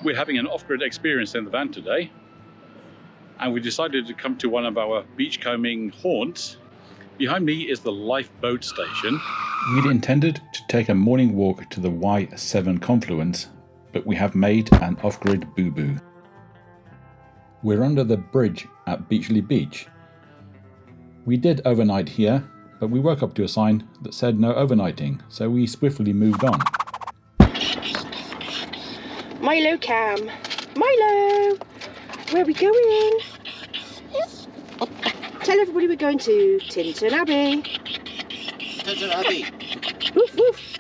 we're having an off-grid experience in the van today, and we decided to come to one of our beachcombing haunts. Behind me is the lifeboat station. We'd intended to take a morning walk to the Wye Severn confluence, but we have made an off-grid boo-boo. We're under the bridge at Beachley Beach. We did overnight here, but we woke up to a sign that said no overnighting, so we swiftly moved on. Milo Cam. Milo! Where are we going? Tell everybody we're going to Tintern Abbey. Tintern Abbey. Woof woof.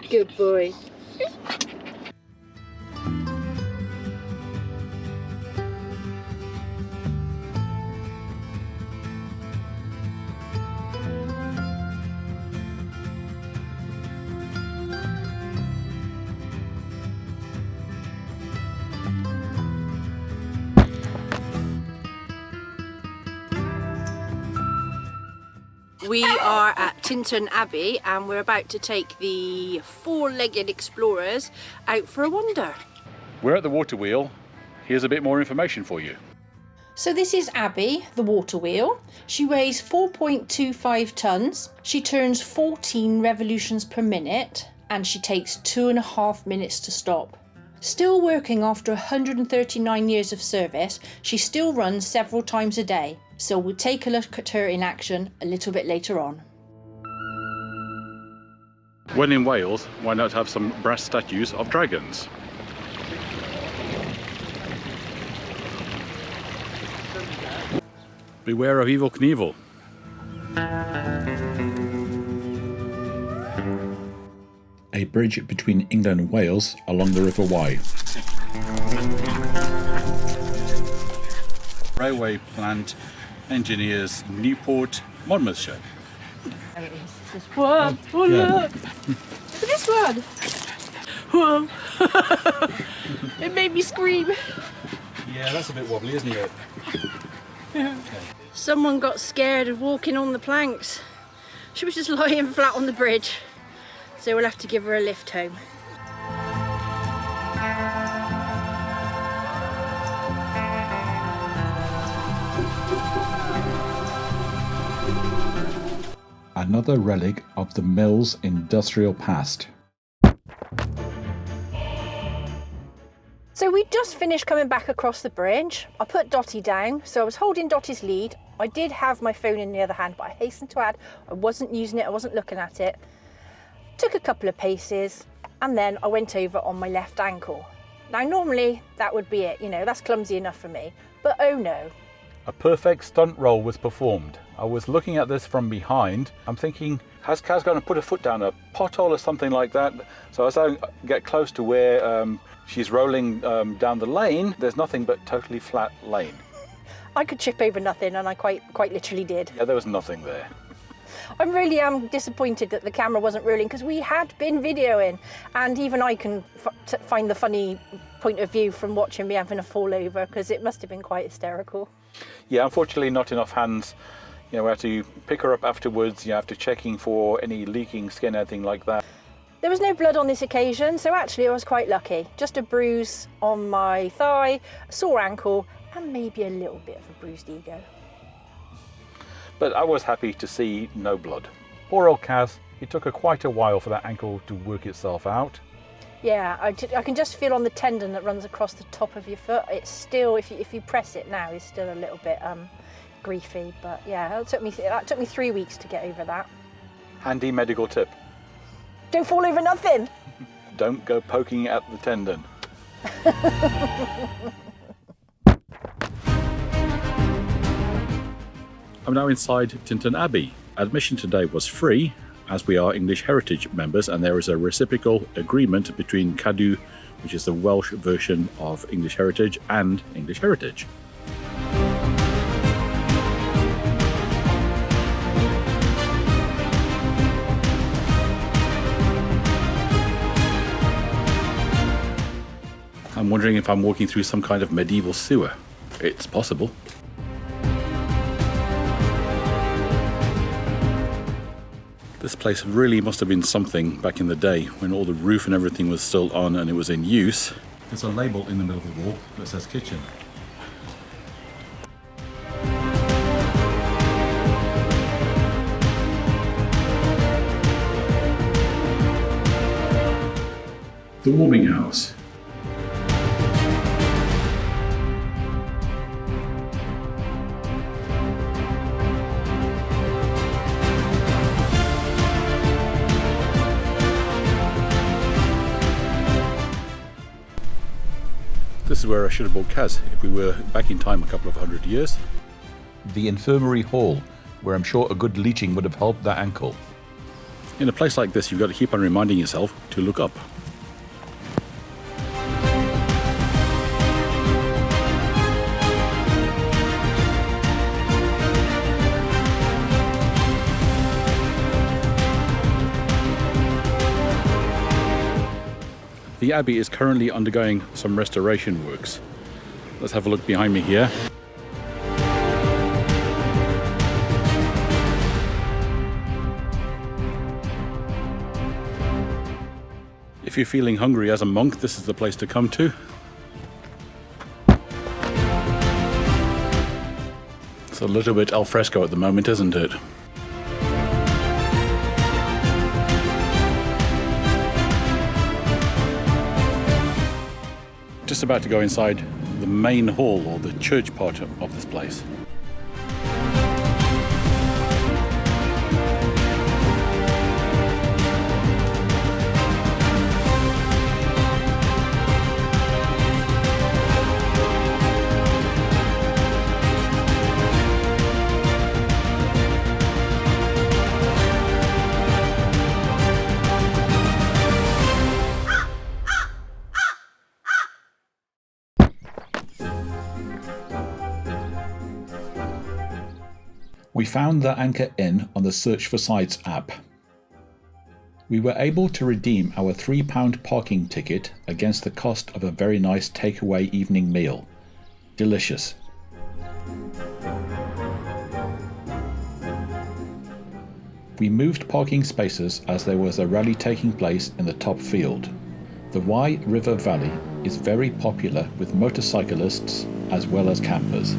Good boy. We are at Tintern Abbey and we're about to take the four-legged explorers out for a wander. We're at the water wheel. Here's a bit more information for you. So this is Abby, the water wheel. She weighs 4.25 tonnes. She turns 14 revolutions per minute and she takes 2.5 minutes to stop. Still working after 139 years of service, she still runs several times a day. So we'll take a look at her in action a little bit later on. When in Wales, why not have some brass statues of dragons? Beware of Evel Knievel. A bridge between England and Wales along the River Wye. Railway plant engineers, Newport, Monmouthshire. There it is. This one. Oh look! This one. Whoa! It made me scream. Yeah, that's a bit wobbly, isn't it? Okay. Someone got scared of walking on the planks. She was just lying flat on the bridge. So we'll have to give her a lift home. Another relic of the mill's industrial past. So we just finished coming back across the bridge. I put Dottie down, so I was holding Dottie's lead. I did have my phone in the other hand, but I hasten to add, I wasn't using it, I wasn't looking at it. Took a couple of paces, and then I went over on my left ankle. Now normally that would be it, you know, that's clumsy enough for me, but oh no. A perfect stunt roll was performed. I was looking at this from behind. I'm thinking, has Kaz going to put her foot down a pothole or something like that? So as I get close to where she's rolling down the lane, there's nothing but totally flat lane. I could trip over nothing, and I quite literally did. Yeah, there was nothing there. I'm really disappointed that the camera wasn't rolling because we had been videoing, and even I can find the funny point of view from watching me having a fall over because it must have been quite hysterical. Yeah, unfortunately not enough hands. You know, we had to pick her up afterwards, you have to checking for any leaking skin, anything like that. There was no blood on this occasion, so actually I was quite lucky. Just a bruise on my thigh, a sore ankle, and maybe a little bit of a bruised ego. But I was happy to see no blood. Poor old Kaz, it took her quite a while for that ankle to work itself out. Yeah, I can just feel on the tendon that runs across the top of your foot. It's still, if you press it now, it's still a little bit griefy. That took me 3 weeks to get over that. Handy medical tip. Don't fall over nothing. Don't go poking at the tendon. I'm now inside Tintern Abbey. Admission today was free, as we are English Heritage members, and there is a reciprocal agreement between Cadw, which is the Welsh version of English Heritage, and English Heritage. I'm wondering if I'm walking through some kind of medieval sewer. It's possible. This place really must have been something back in the day when all the roof and everything was still on and it was in use. There's a label in the middle of the wall that says kitchen. The warming house. This is where I should have bought Kaz if we were back in time a couple of 100 years. The infirmary hall, where I'm sure a good leeching would have helped that ankle. In a place like this, you've got to keep on reminding yourself to look up. The Abbey is currently undergoing some restoration works. Let's have a look behind me here. If you're feeling hungry as a monk, this is the place to come to. It's a little bit al fresco at the moment, isn't it? Just about to go inside the main hall, or the church part of this place. We found the Anchor Inn on the Search for Sites app. We were able to redeem our £3 parking ticket against the cost of a very nice takeaway evening meal. Delicious. We moved parking spaces as there was a rally taking place in the top field. The Wye River Valley is very popular with motorcyclists as well as campers.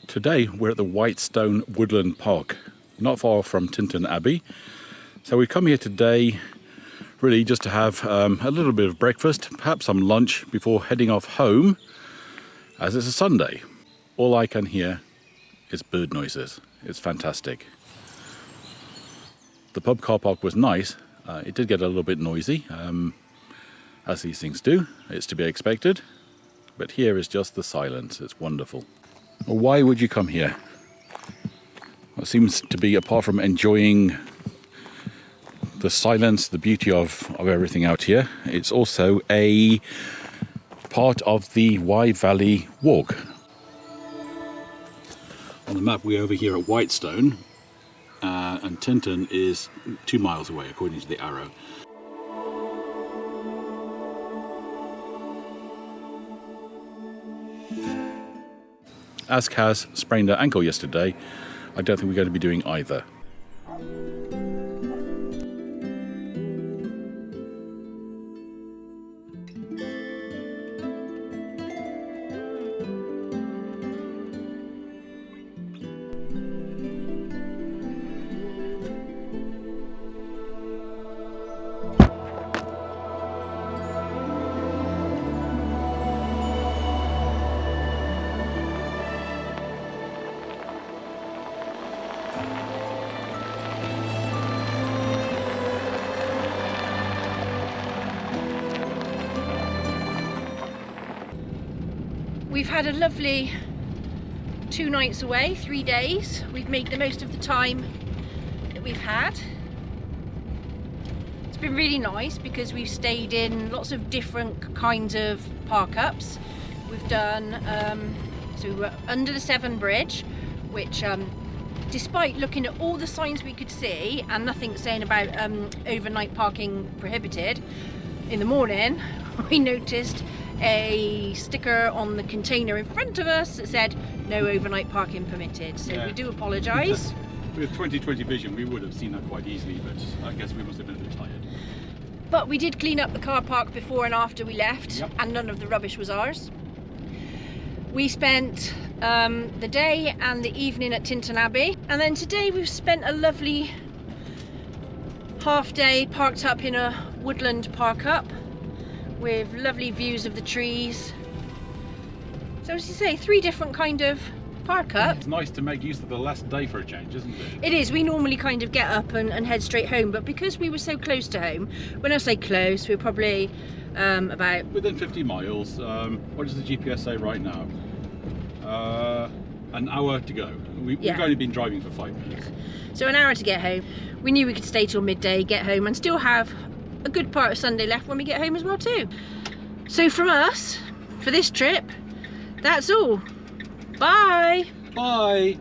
Today we're at the Whitestone Woodland Park, not far from Tintern Abbey. So we come here today really just to have a little bit of breakfast, perhaps some lunch before heading off home, as it's a Sunday. All I can hear is bird noises. It's fantastic. The pub car park was nice. It did get a little bit noisy, as these things do. It's to be expected. But here is just the silence. It's wonderful. Well, why would you come here? Well, it seems to be, apart from enjoying the silence, the beauty of everything out here, it's also a part of the Wye Valley Walk. On the map, we're over here at Whitestone, and Tintern is 2 miles away, according to the arrow. As Kaz sprained her ankle yesterday, I don't think we're going to be doing either. We've had a lovely 2 nights away, 3 days. We've made the most of the time that we've had. It's been really nice because we've stayed in lots of different kinds of park-ups. We've done, so we were under the Severn Bridge, which despite looking at all the signs we could see and nothing saying about overnight parking prohibited, in the morning we noticed a sticker on the container in front of us that said no overnight parking permitted. So Yeah. we do apologise. With 20/20 vision, we would have seen that quite easily, but I guess we must have been a bit tired. But we did clean up the car park before and after we left, Yep. and none of the rubbish was ours. We spent the day and the evening at Tintern Abbey, and then today we've spent a lovely half day parked up in a woodland park up with lovely views of the trees. So as you say, 3 different kind of park up. It's nice to make use of the last day for a change, isn't it? It is. We normally kind of get up and head straight home, but because we were so close to home, when I say close, we're probably about... Within 50 miles. What does the GPS say right now? An hour to go. We've Yeah. only been driving for 5 minutes. So an hour to get home. We knew we could stay till midday, get home, and still have a good part of Sunday left when we get home as well too. So from us, for this trip, that's all. Bye! Bye!